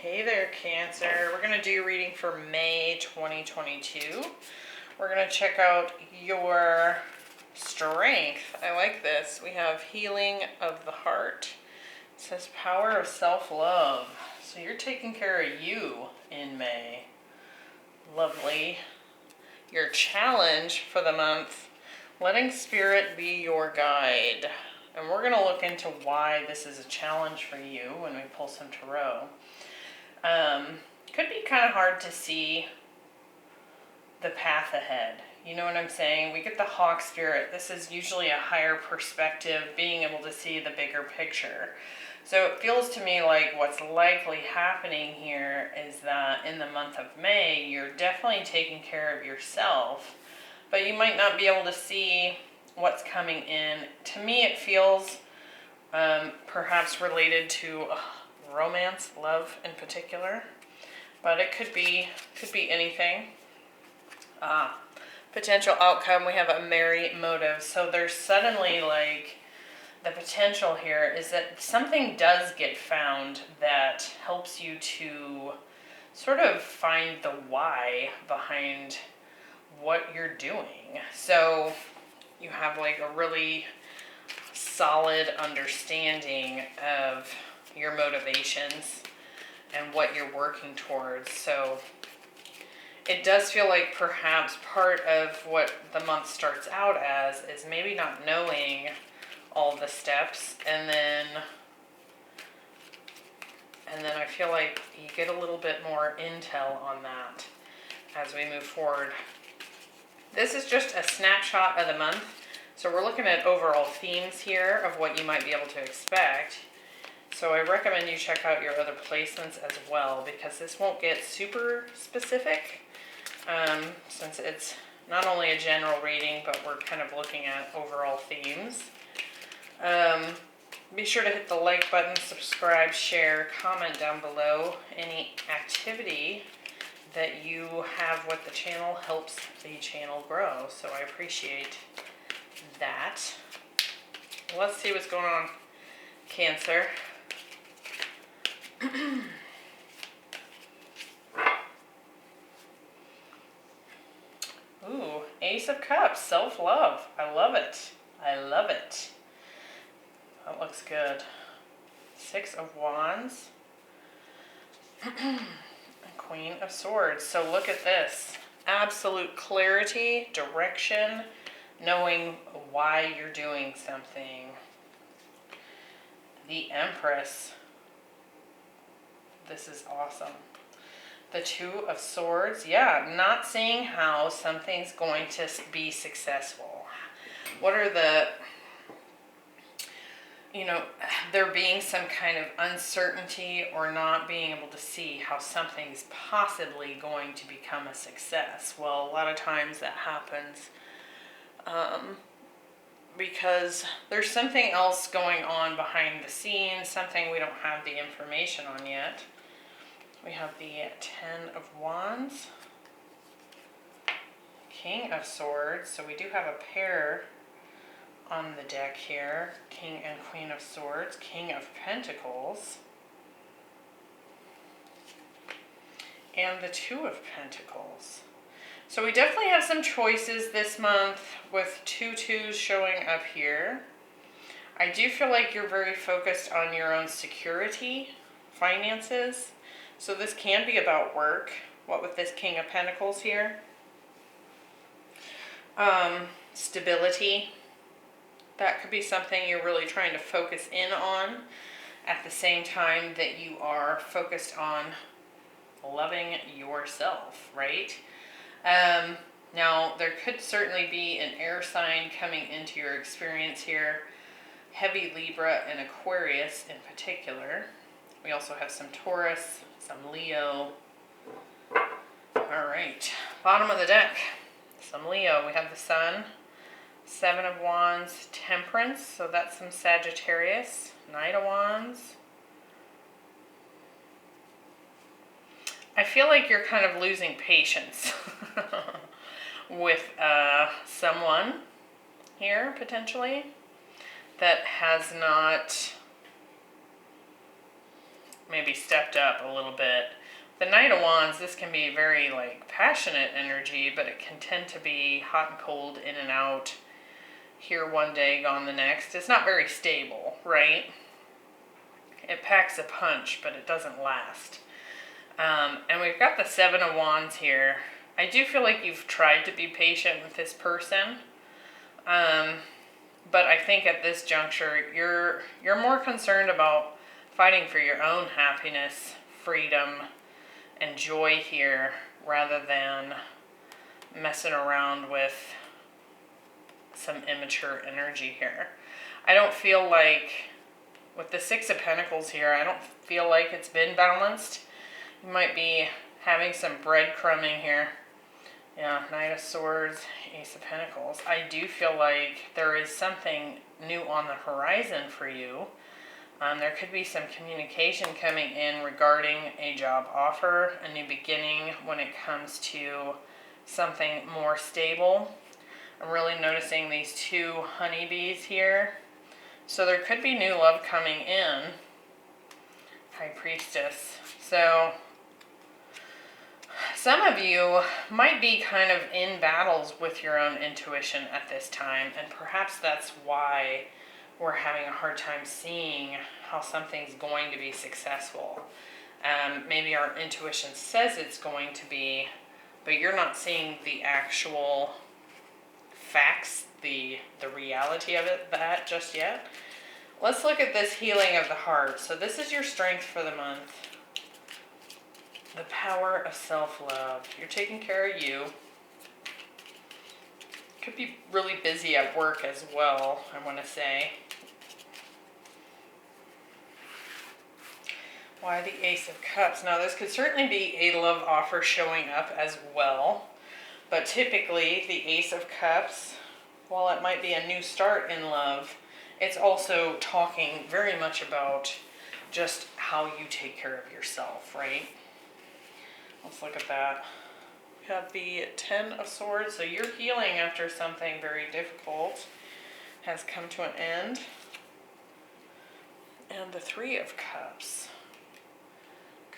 Hey there, Cancer. We're going to do your reading for May 2022. We're going to check out your strength. I like this. We have healing of the heart. It says power of self-love. So you're taking care of you in May. Lovely. Your challenge for the month, letting spirit be your guide. And we're going to look into why this is a challenge for you when we pull some tarot. Could be kind of hard to see the path ahead. You know what I'm saying? We get the hawk spirit. This is usually a higher perspective, being able to see the bigger picture. So it feels to me like what's likely happening here is that in the month of May, you're definitely taking care of yourself, but you might not be able to see what's coming in. To me, it feels perhaps related to romance, love in particular, but it could be anything. Potential outcome, we have a merry motive. So there's suddenly like the potential here is that something does get found that helps you to sort of find the why behind what you're doing. So you have like a really solid understanding of your motivations and what you're working towards. So it does feel like perhaps part of what the month starts out as is maybe not knowing all the steps, and then I feel like you get a little bit more intel on that as we move forward. This is just a snapshot of the month, so we're looking at overall themes here of what you might be able to expect. So I recommend you check out your other placements as well, because this won't get super specific, since it's not only a general reading, but we're kind of looking at overall themes. Be sure to hit the like button, subscribe, share, comment down below. Any activity that you have with the channel helps the channel grow, so I appreciate that. Let's see what's going on, Cancer. Ooh, Ace of Cups, self-love. I love it. I love it. That looks good. Six of Wands. Queen of Swords. So look at this. Absolute clarity, direction, knowing why you're doing something. The Empress. This is awesome. The Two of Swords. Yeah, not seeing how something's going to be successful. What are the, there being some kind of uncertainty or not being able to see how something's possibly going to become a success. Well, a lot of times that happens because there's something else going on behind the scenes, something we don't have the information on yet. We have the Ten of Wands, King of Swords. So we do have a pair on the deck here, King and Queen of Swords, King of Pentacles, and the Two of Pentacles. So we definitely have some choices this month with two twos showing up here. I do feel like you're very focused on your own security, finances. So this can be about work. What with this King of Pentacles here? Stability. That could be something you're really trying to focus in on at the same time that you are focused on loving yourself, right? Now, there could certainly be an air sign coming into your experience here. Heavy Libra and Aquarius in particular. We also have some Taurus, some Leo. All right, bottom of the deck, some Leo. We have the Sun, Seven of Wands, Temperance, so that's some Sagittarius, Knight of Wands. I feel like you're kind of losing patience with someone here, potentially, that has not maybe stepped up a little bit. The Knight of Wands, this can be very like passionate energy, but it can tend to be hot and cold, in and out, here one day, gone the next. It's not very stable, right? It packs a punch, but it doesn't last. And we've got the Seven of Wands here. I do feel like you've tried to be patient with this person. But I think at this juncture, you're more concerned about fighting for your own happiness, freedom, and joy here, rather than messing around with some immature energy here. I don't feel like, with the Six of Pentacles here, I don't feel like it's been balanced. You might be having some breadcrumbing here. Yeah, Knight of Swords, Ace of Pentacles. I do feel like there is something new on the horizon for you. There could be some communication coming in regarding a job offer, a new beginning when it comes to something more stable. I'm really noticing these two honeybees here. So there could be new love coming in. High Priestess. So some of you might be kind of in battles with your own intuition at this time, and perhaps that's why we're having a hard time seeing how something's going to be successful. Maybe our intuition says it's going to be, but you're not seeing the actual facts, the reality of it, that just yet. Let's look at this healing of the heart. So this is your strength for the month. The power of self-love. You're taking care of you. Could be really busy at work as well, I want to say. Why the Ace of Cups? Now, this could certainly be a love offer showing up as well. But typically, the Ace of Cups, while it might be a new start in love, it's also talking very much about just how you take care of yourself, right? Let's look at that. We have the Ten of Swords. So you're healing after something very difficult has come to an end. And the Three of Cups.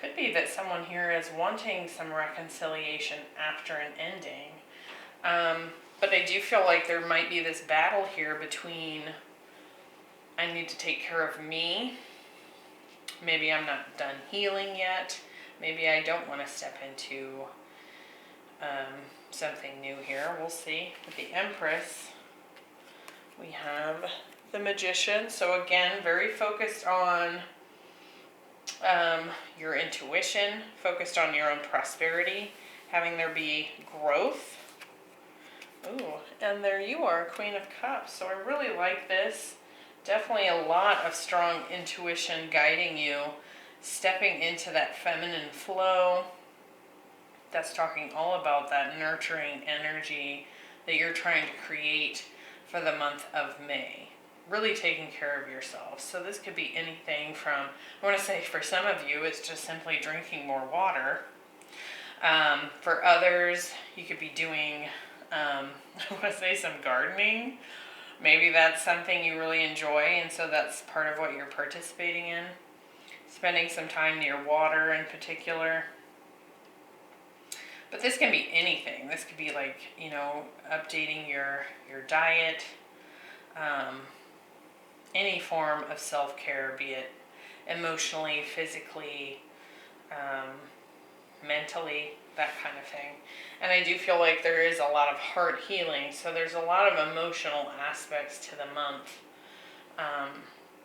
Could be that someone here is wanting some reconciliation after an ending. But I do feel like there might be this battle here between, I need to take care of me. Maybe I'm not done healing yet. Maybe I don't want to step into something new here. We'll see. With the Empress, we have the Magician. So again, very focused on your intuition, focused on your own prosperity, having there be growth. Ooh, and there you are, Queen of Cups. So I really like this. Definitely a lot of strong intuition guiding you, stepping into that feminine flow. That's talking all about that nurturing energy that you're trying to create for the month of May. Really taking care of yourself. So this could be anything from, I want to say for some of you, it's just simply drinking more water. For others, you could be doing, I want to say some gardening. Maybe that's something you really enjoy, and so that's part of what you're participating in. Spending some time near water in particular. But this can be anything. This could be like, you know, updating your diet, any form of self-care, be it emotionally, physically, mentally, that kind of thing. And I do feel like there is a lot of heart healing, so there's a lot of emotional aspects to the month.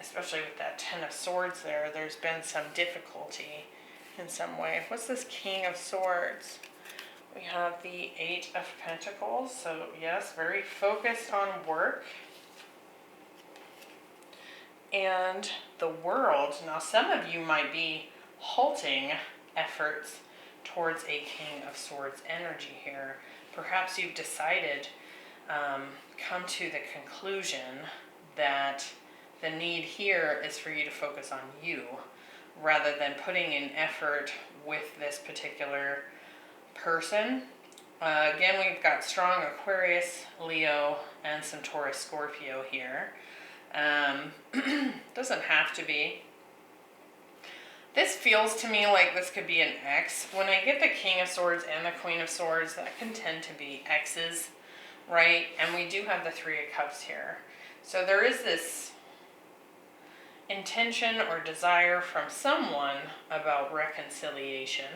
Especially with that Ten of Swords there, there's been some difficulty in some way. What's this King of Swords? We have the Eight of Pentacles, so yes, very focused on work. And the World. Now some of you might be halting efforts towards a King of Swords energy here. Perhaps you've decided, come to the conclusion that the need here is for you to focus on you rather than putting in effort with this particular person. Again, we've got strong Aquarius, Leo, and some Taurus, Scorpio here. Doesn't have to be. This feels to me like this could be an X. When I get the King of Swords and the Queen of Swords, that can tend to be X's, right? And we do have the Three of Cups here. So there is this intention or desire from someone about reconciliation.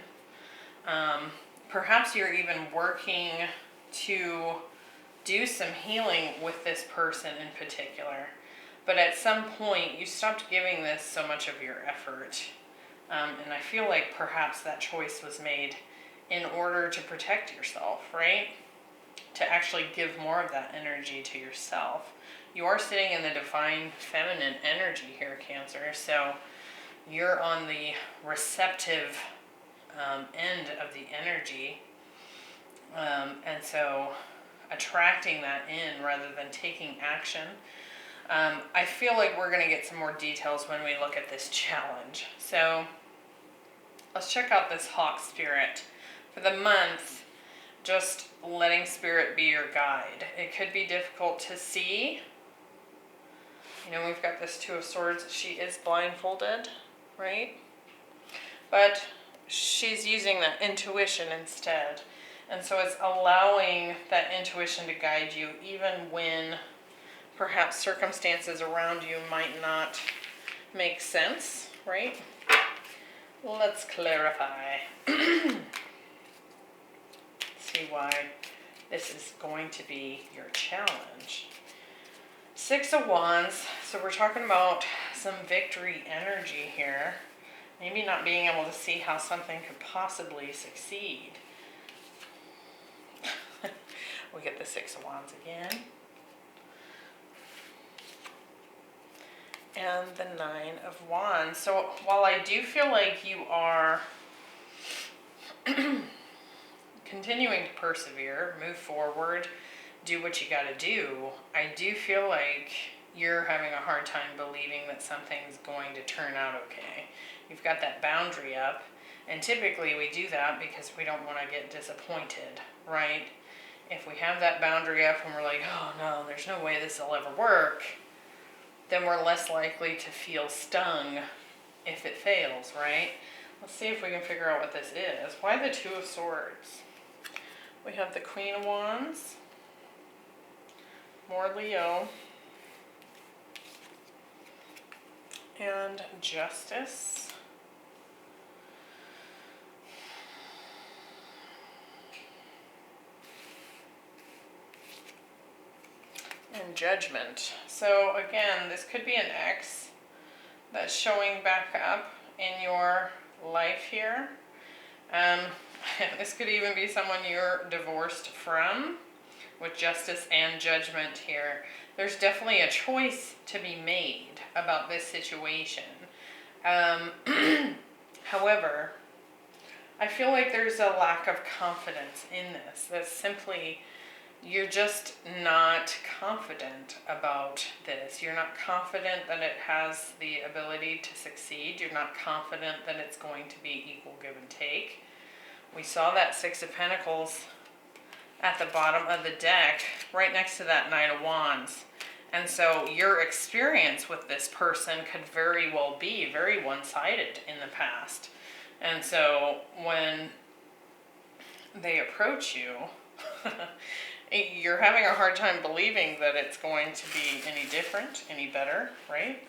Perhaps you're even working to do some healing with this person in particular. But at some point, you stopped giving this so much of your effort. And I feel like perhaps that choice was made in order to protect yourself, right? To actually give more of that energy to yourself. You are sitting in the divine feminine energy here, Cancer. So you're on the receptive end of the energy. And so attracting that in rather than taking action. I feel like we're going to get some more details when we look at this challenge. So let's check out this Hawk Spirit. For the month, just letting Spirit be your guide. It could be difficult to see. You know, we've got this Two of Swords. She is blindfolded, right? But she's using that intuition instead. And so it's allowing that intuition to guide you even when perhaps circumstances around you might not make sense, right? Let's clarify. See why this is going to be your challenge. Six of Wands. So we're talking about some victory energy here. Maybe not being able to see how something could possibly succeed. We get the Six of Wands again. And the Nine of Wands. So while I do feel like you are continuing to persevere, move forward, do what you got to do, I do feel like you're having a hard time believing that something's going to turn out okay. You've got that boundary up, and typically we do that because we don't want to get disappointed, right? If we have that boundary up and we're like, oh no, there's no way this will ever work, then we're less likely to feel stung if it fails, right? Let's see if we can figure out what this is. Why the Two of Swords? We have the Queen of Wands, more Leo, and Justice. And Judgment. So again, this could be an X that's showing back up in your life here. This could even be someone you're divorced from, with Justice and Judgment here. There's definitely a choice to be made about this situation. However, I feel like there's a lack of confidence in this. That's simply, you're just not confident about this. You're not confident that it has the ability to succeed. You're not confident that it's going to be equal give and take. We saw that Six of Pentacles at the bottom of the deck, right next to that Knight of Wands. And so your experience with this person could very well be very one-sided in the past. And so when they approach you, you're having a hard time believing that it's going to be any different, any better, right?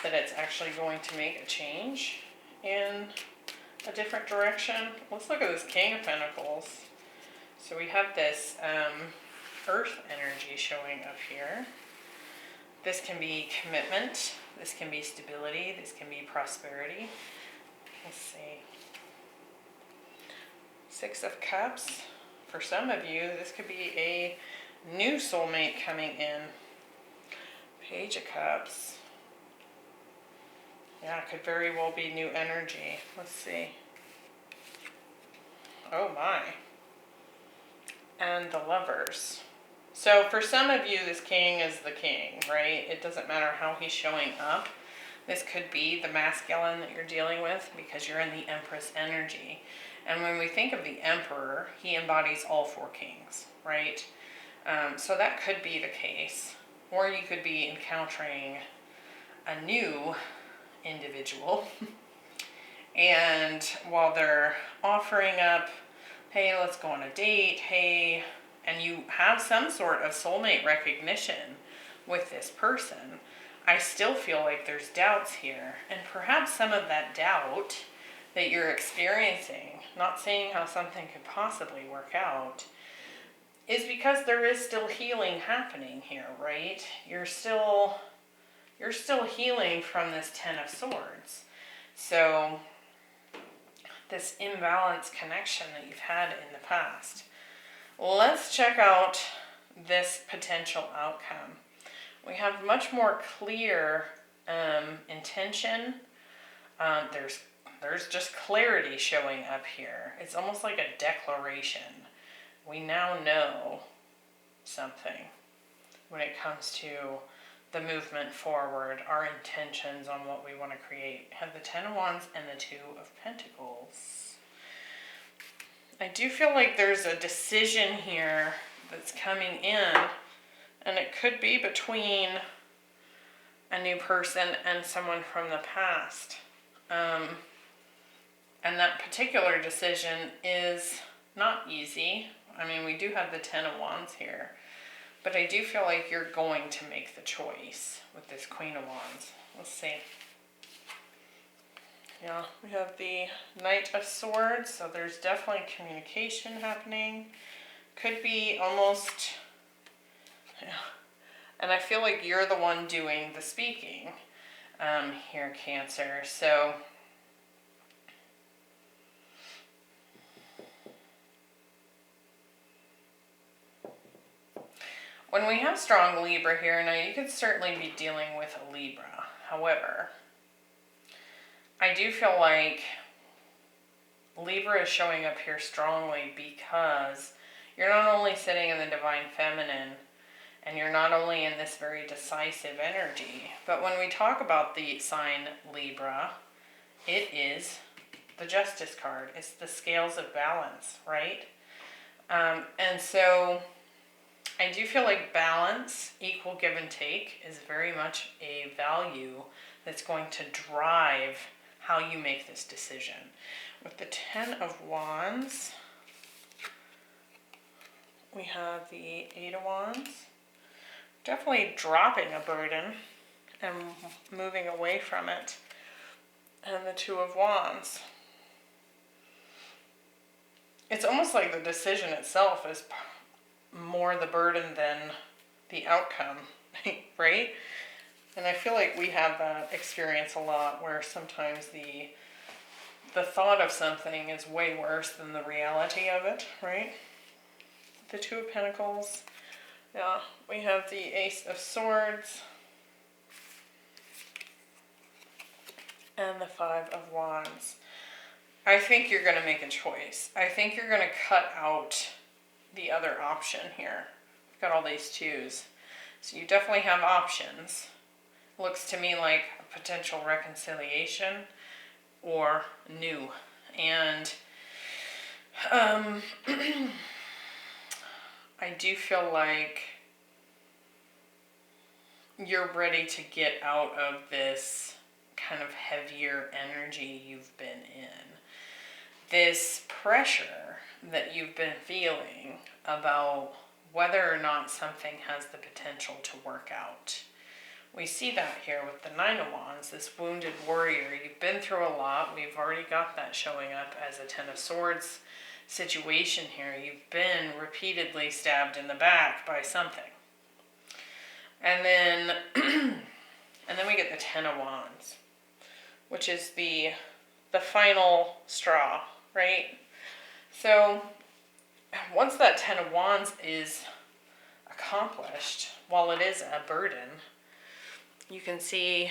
That it's actually going to make a change in a different direction. Let's look at this King of Pentacles. So we have this earth energy showing up here. This can be commitment. This can be stability. This can be prosperity. Let's see. Six of Cups. For some of you, this could be a new soulmate coming in. Page of Cups. Yeah, it could very well be new energy. Let's see. Oh my. And the Lovers. So for some of you, this king is the king, right? It doesn't matter how he's showing up. This could be the masculine that you're dealing with because you're in the Empress energy. And when we think of the Emperor, he embodies all four kings, right? So that could be the case. Or you could be encountering a new individual And while they're offering up, hey, let's go on a date, hey, and you have some sort of soulmate recognition with this person, I still feel like there's doubts here. And perhaps some of that doubt that you're experiencing, not seeing how something could possibly work out, is because there is still healing happening here, right? You're still healing from this Ten of Swords. So this imbalanced connection that you've had in the past. Let's check out this potential outcome. We have much more clear intention. There's just clarity showing up here. It's almost like a declaration. We now know something when it comes to the movement forward, our intentions on what we want to create. Have the Ten of Wands and the Two of Pentacles. I do feel like there's a decision here that's coming in, and it could be between a new person and someone from the past. And that particular decision is not easy. I mean, we do have the Ten of Wands here, but I do feel like you're going to make the choice with this Queen of Wands. Let's see. Yeah, we have the Knight of Swords, so there's definitely communication happening. Could be almost, yeah. And I feel like you're the one doing the speaking here, Cancer. So when we have strong Libra here, now you could certainly be dealing with a Libra. However, I do feel like Libra is showing up here strongly because you're not only sitting in the Divine Feminine, and you're not only in this very decisive energy, but when we talk about the sign Libra, it is the Justice card. It's the scales of balance, right? And so I do feel like balance, equal give and take, is very much a value that's going to drive how you make this decision. With the Ten of Wands, we have the Eight of Wands. Definitely dropping a burden and moving away from it. And the Two of Wands. It's almost like the decision itself is more the burden than the outcome, right? And I feel like we have that experience a lot, where sometimes the thought of something is way worse than the reality of it, right? The Two of Pentacles. Yeah, we have the Ace of Swords and the Five of Wands. I think you're going to make a choice. I think you're going to cut out the other option here. We've got all these twos. So you definitely have options. Looks to me like a potential reconciliation or new. And I do feel like you're ready to get out of this kind of heavier energy you've been in. This pressure that you've been feeling about whether or not something has the potential to work out. We see that here with the Nine of Wands, this wounded warrior. You've been through a lot. We've already got that showing up as a Ten of Swords situation here. You've been repeatedly stabbed in the back by something. And then we get the Ten of Wands, which is the final straw, right? So once that Ten of Wands is accomplished, while it is a burden, you can see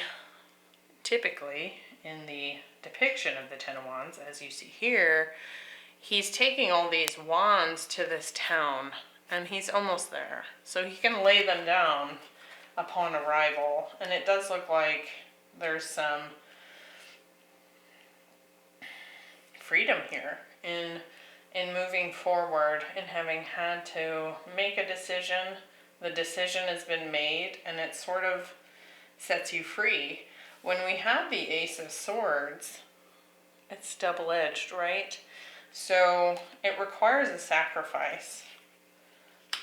typically in the depiction of the Ten of Wands, as you see here, he's taking all these wands to this town, and he's almost there. So he can lay them down upon arrival, and it does look like there's some freedom here in moving forward and having had to make a decision. The decision has been made, and it sort of sets you free. When we have the Ace of Swords, it's double-edged, right? So it requires a sacrifice,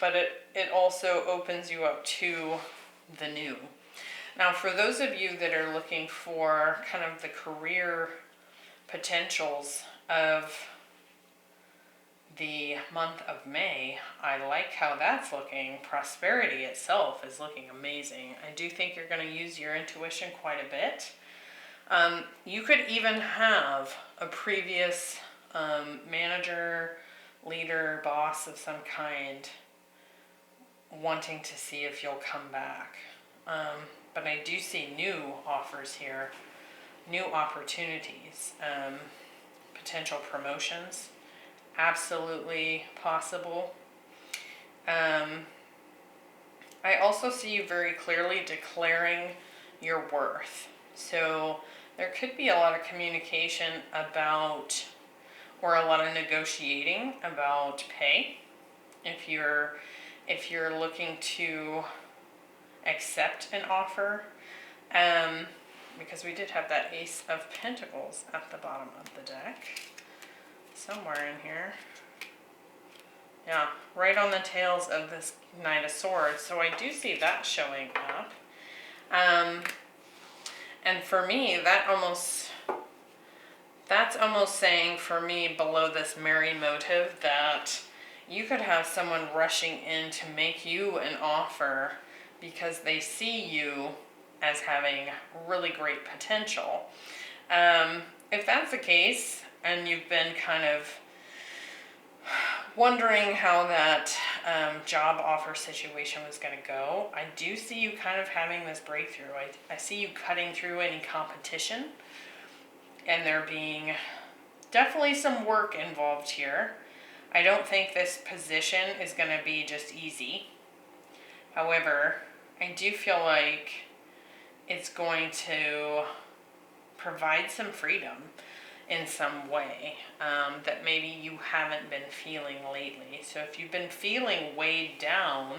but it also opens you up to the new. Now, for those of you that are looking for kind of the career potentials of the month of May, I like how that's looking. Prosperity itself is looking amazing. I do think you're going to use your intuition quite a bit. You could even have a previous manager, leader, boss of some kind wanting to see if you'll come back. But I do see new offers here, new opportunities, potential promotions, absolutely possible. I also see you very clearly declaring your worth. So there could be a lot of communication about, or a lot of negotiating about pay. If you're looking to accept an offer, because we did have that Ace of Pentacles at the bottom of the deck, somewhere in here. Yeah, right on the tails of this Knight of Swords. So I do see that showing up. And for me, that's almost saying for me below this Merry motive that you could have someone rushing in to make you an offer because they see you as having really great potential. If that's the case, and you've been kind of wondering how that job offer situation was going to go, I do see you kind of having this breakthrough. I see you cutting through any competition, and there being definitely some work involved here. I don't think this position is going to be just easy. However, I do feel like it's going to provide some freedom in some way that maybe you haven't been feeling lately. So if you've been feeling weighed down,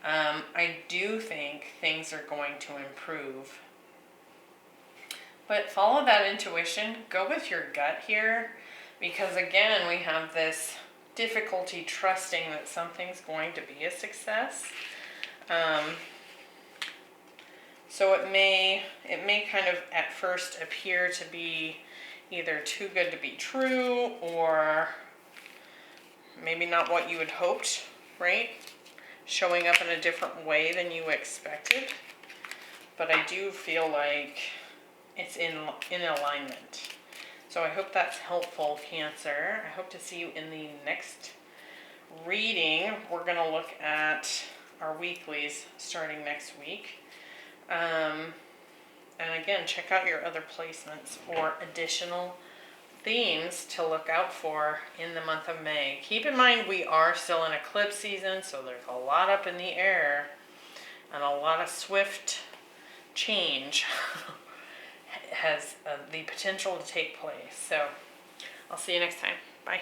I do think things are going to improve. But follow that intuition. Go with your gut here, because again, we have this difficulty trusting that something's going to be a success. So it may kind of at first appear to be either too good to be true, or maybe not what you had hoped, right? Showing up in a different way than you expected. But I do feel like it's in alignment. So I hope that's helpful, Cancer. I hope to see you in the next reading. We're going to look at our weeklies starting next week. And again, check out your other placements for additional themes to look out for in the month of May. Keep in mind we are still in eclipse season, so there's a lot up in the air and a lot of swift change has the potential to take place. So I'll see you next time. Bye.